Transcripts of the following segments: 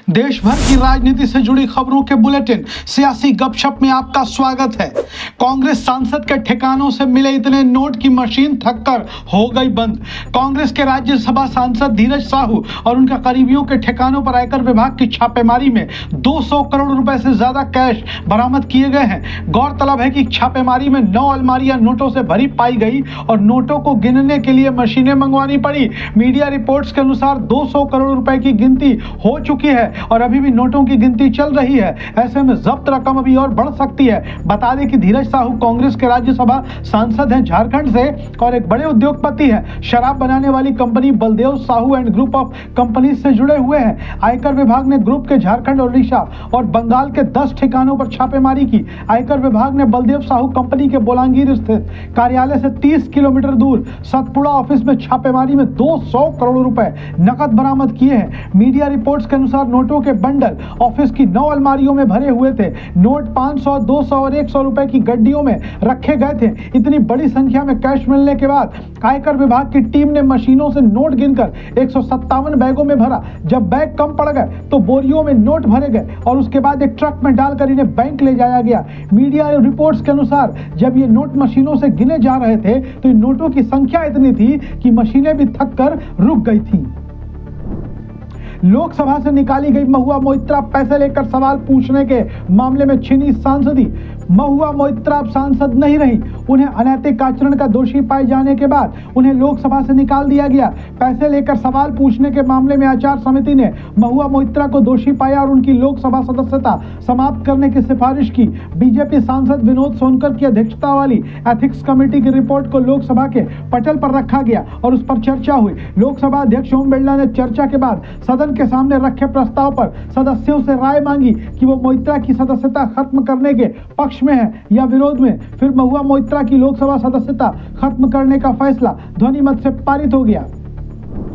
देश भर की राजनीति से जुड़ी खबरों के बुलेटिन सियासी गपशप में आपका स्वागत है। कांग्रेस सांसद के ठिकानों से मिले इतने नोट की मशीन थककर हो गई बंद। कांग्रेस के राज्यसभा सांसद धीरज साहू और उनके करीबियों के ठिकानों पर आयकर विभाग की छापेमारी में 200 करोड़ रुपए से ज्यादा कैश बरामद किए गए हैं। गौरतलब है कि छापेमारी में 9 अलमारियां नोटों से भरी पाई गई और नोटों को गिनने के लिए मशीनें मंगवानी पड़ी। मीडिया रिपोर्ट्स के अनुसार 200 करोड़ रुपए की गिनती हो चुकी है और अभी भी नोटों की गिनती चल रही है। ऐसे में जब्त रकम अभी और बढ़ सकती है। बता दें कि धीरज साहू कांग्रेस के राज्यसभा सांसद हैं झारखंड से और एक बड़े उद्योगपति हैं। शराब बनाने वाली company Baldev Sahu and group of company से जुड़े हुए हैं। आयकर विभाग ने ग्रुप के झारखंड, ओडिशा और बंगाल के 10 ठिकानों पर छापेमारी की। आयकर विभाग ने बलदेव साहू कंपनी के बोलांगीर स्थित कार्यालय से 30 किलोमीटर दूर सतपुड़ा ऑफिस में छापेमारी में 200 करोड़ रुपए नकद बरामद किए हैं। मीडिया रिपोर्ट्स के अनुसार नोटों के बंडल ऑफिस की 9 अलमारियों में भरे हुए थे। नोट 500, 200 और 100 रुपए की गड्डियों में रखे गए थे। इतनी बड़ी संख्या में कैश मिलने के बाद आयकर विभाग की टीम ने मशीनों से नोट गिनकर 157 बैगों में भरा। जब बैग कम पड़ गए तो बोरियों में नोट भरे गए और उसके बाद एक ट्रक में डालकर इन्हें बैंक ले जाया गया। मीडिया रिपोर्ट्स के अनुसार जब ये नोट मशीनों से गिने जा रहे थे तो इन नोटों की संख्या इतनी थी कि मशीनें भी थक कर रुक गई थी। लोकसभा से निकाली गई महुआ मोइत्रा पैसे लेकर सवाल पूछने के मामले में छिनी सांसदी। महुआ मोइत्रा अब सांसद नहीं रही। उन्हें अनैतिक आचरण का दोषी पाए जाने के बाद उन्हें लोकसभा से निकाल दिया गया। पैसे लेकर सवाल पूछने के मामले में आचार समिति ने महुआ मोइत्रा को दोषी पाया और उनकी लोकसभा सदस्यता समाप्त करने की सिफारिश की। बीजेपी सांसद विनोद सोनकर की अध्यक्षता वाली एथिक्स कमेटी की रिपोर्ट को लोकसभा के पटल पर रखा गया और उस पर चर्चा हुई। लोकसभा अध्यक्ष ओम बिरला ने चर्चा के बाद सदन के सामने रखे प्रस्ताव पर सदस्यों से राय मांगी कि वो मोइत्रा की सदस्यता खत्म करने के पक्ष में है या विरोध में। फिर महुआ मोइत्रा की लोकसभा सदस्यता खत्म करने का फैसला ध्वनि मत से पारित हो गया।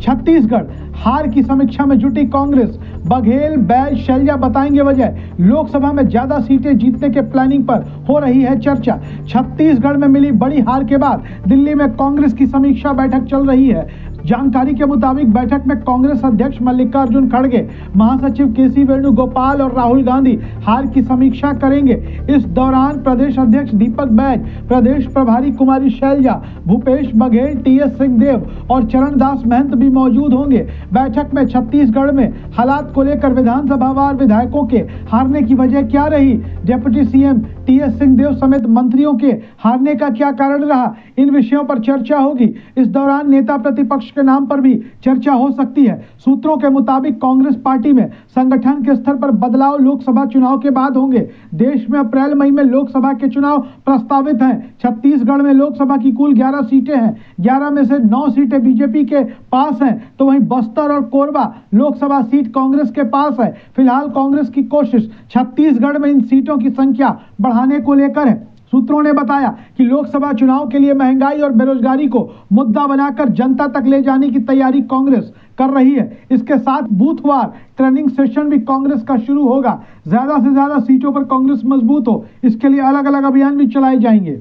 छत्तीसगढ़ हार की समीक्षा में जुटी कांग्रेस। बघेल, बैज, शैलजा बताएंगे वजह। लोकसभा में ज्यादा सीटें जीतने के प्लानिंग पर हो रही है चर्चा। छत्तीसगढ़ में मिली बड़ी हार के बाद दिल्ली में कांग्रेस की समीक्षा बैठक चल रही है। जानकारी के मुताबिक बैठक में कांग्रेस अध्यक्ष मल्लिकार्जुन खड़गे, महासचिव केसी वेणुगोपाल और राहुल गांधी हार की समीक्षा करेंगे। इस दौरान प्रदेश अध्यक्ष दीपक बैज, प्रदेश प्रभारी कुमारी शैलजा, भूपेश बघेल, टीएस सिंहदेव और चरणदास महंत भी मौजूद होंगे। बैठक में छत्तीसगढ़ में हालात को लेकर विधानसभावार विधायकों के हारने की वजह क्या रही, डिप्टी सीएम टीएस सिंहदेव समेत मंत्रियों के हारने का क्या कारण रहा, इन विषयों पर चर्चा होगी। इस दौरान नेता प्रतिपक्ष के नाम पर भी चर्चा हो सकती है। सूत्रों के मुताबिक कांग्रेस पार्टी में संगठन के स्तर पर बदलाव लोकसभा चुनाव के बाद होंगे। देश में अप्रैल मई में लोकसभा के चुनाव प्रस्तावित हैं। छत्तीसगढ़ में लोकसभा की कुल 11 सीटें हैं। 11 में से 9 सीटें बीजेपी के पास हैं, तो वहीं बस्तर और कोरबा लोकसभा सीट कांग्रेस के पास है। फिलहाल कांग्रेस की कोशिश छत्तीसगढ़ में इन सीटों की संख्या बढ़ाने को लेकर है। सूत्रों ने बताया कि लोकसभा चुनाव के लिए महंगाई और बेरोजगारी को मुद्दा बनाकर जनता तक ले जाने की तैयारी कांग्रेस कर रही है। इसके साथ बूथवार ट्रेनिंग सेशन भी कांग्रेस का शुरू होगा। ज्यादा से ज्यादा सीटों पर कांग्रेस मजबूत हो, इसके लिए अलग अलग अभियान भी चलाए जाएंगे।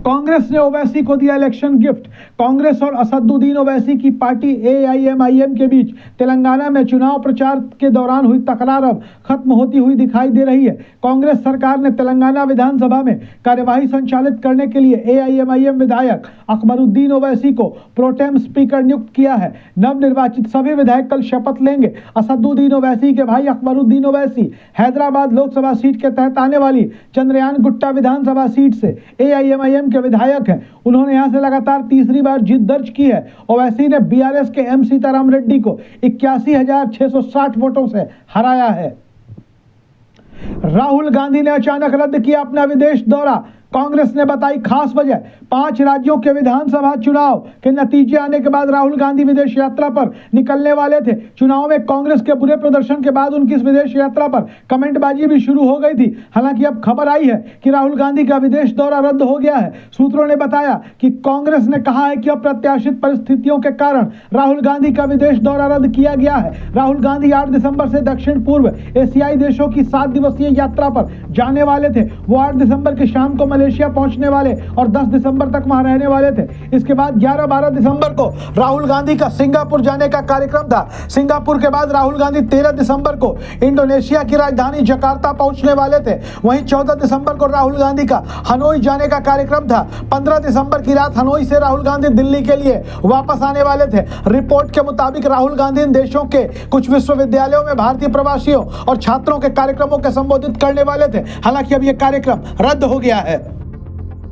कांग्रेस ने ओवैसी को दिया इलेक्शन गिफ्ट। कांग्रेस और असदुद्दीन ओवैसी की पार्टी एआईएमआईएम के बीच तेलंगाना में चुनाव प्रचार के दौरान हुई तकरार अब खत्म होती हुई दिखाई दे रही है। कांग्रेस सरकार ने तेलंगाना विधानसभा में कार्यवाही संचालित करने के लिए एआईएमआईएम विधायक अकबरुद्दीन ओवैसी को प्रोटेम स्पीकर नियुक्त किया है। नवनिर्वाचित सभी विधायक कल शपथ लेंगे। असदुद्दीन ओवैसी के भाई अकबरुद्दीन ओवैसी हैदराबाद लोकसभा सीट के तहत आने वाली चंद्रयान गुट्टा विधानसभा सीट से एआईएमआईएम के विधायक हैं। उन्होंने यहां से लगातार तीसरी बार जीत दर्ज की है। ओवैसी ने बीआरएस के एम सीताराम रेड्डी को 81,660 वोटों से हराया है। राहुल गांधी ने अचानक रद्द किया अपना विदेश दौरा। कांग्रेस ने बताई खास वजह। 5 राज्यों के विधानसभा चुनाव के नतीजे आने के बाद राहुल गांधी विदेश यात्रा पर निकलने वाले थे। चुनाव में कांग्रेस के बुरे प्रदर्शन के बाद उनकी इस विदेश यात्रा पर कमेंटबाजी भी शुरू हो गई थी। हालांकि अब खबर आई है कि राहुल गांधी का विदेश दौरा रद्द हो गया है। सूत्रों ने बताया कि कांग्रेस ने कहा है कि अप्रत्याशित परिस्थितियों के कारण राहुल गांधी का विदेश दौरा रद्द किया गया है। राहुल गांधी 8 दिसंबर से दक्षिण पूर्व एशियाई देशों की 7 दिवसीय यात्रा पर जाने वाले थे। वो 8 दिसंबर की शाम को मलेशिया पहुंचने वाले और 10 दिसंबर तक वहां रहने वाले थे। इसके बाद 11-12 दिसंबर को राहुल गांधी का सिंगापुर जाने का कार्यक्रम था। सिंगापुर के बाद राहुल गांधी 13 दिसंबर को इंडोनेशिया की राजधानी जकार्ता पहुंचने वाले थे। वहीं 14 दिसंबर को राहुल गांधी का हनोई जाने का कार्यक्रम था। 15 दिसंबर की रात हनोई से राहुल गांधी दिल्ली के लिए वापस आने वाले थे। रिपोर्ट के मुताबिक राहुल गांधी इन देशों के कुछ विश्वविद्यालयों में भारतीय प्रवासियों और छात्रों के कार्यक्रमों के संबोधित करने वाले थे। हालांकि अब यह कार्यक्रम रद्द हो गया है।